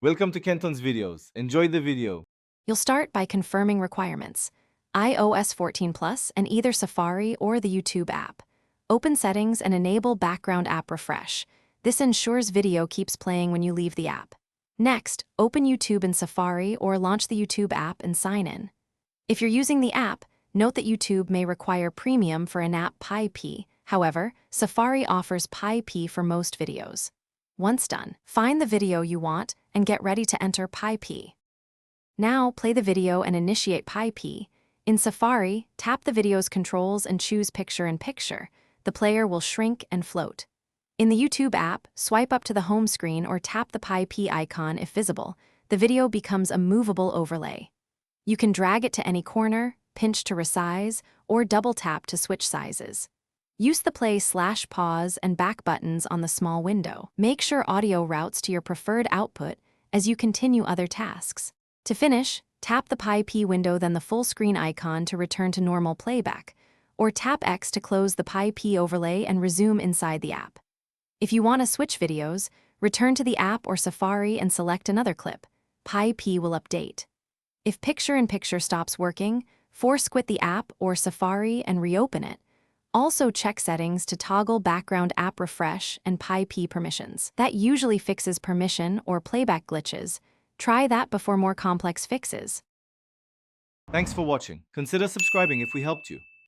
Welcome to Kenton's videos. Enjoy the video. You'll start by confirming requirements. iOS 14 Plus and either Safari or the YouTube app. Open Settings and enable Background App Refresh. This ensures video keeps playing when you leave the app. Next, open YouTube in Safari or launch the YouTube app and sign in. If you're using the app, note that YouTube may require Premium for in-app Pi-P. However, Safari offers Pi-P for most videos. Once done, find the video you want and get ready to enter Pi-P. Now, play the video and initiate Pi-P. In Safari, tap the video's controls and choose Picture-in-Picture. The player will shrink and float. In the YouTube app, swipe up to the home screen or tap the Pi-P icon if visible. The video becomes a movable overlay. You can drag it to any corner, pinch to resize, or double-tap to switch sizes. Use the play/pause and back buttons on the small window. Make sure audio routes to your preferred output as you continue other tasks. To finish, tap the Pi-P window, then the full screen icon to return to normal playback, or tap X to close the Pi-P overlay and resume inside the app. If you want to switch videos, return to the app or Safari and select another clip. Pi-P will update. If Picture-in-Picture stops working, force quit the app or Safari and reopen it. Also check settings to toggle background app refresh and Pi-P permissions. That usually fixes permission or playback glitches. Try that before more complex fixes. Thanks for watching. Consider subscribing if we helped you.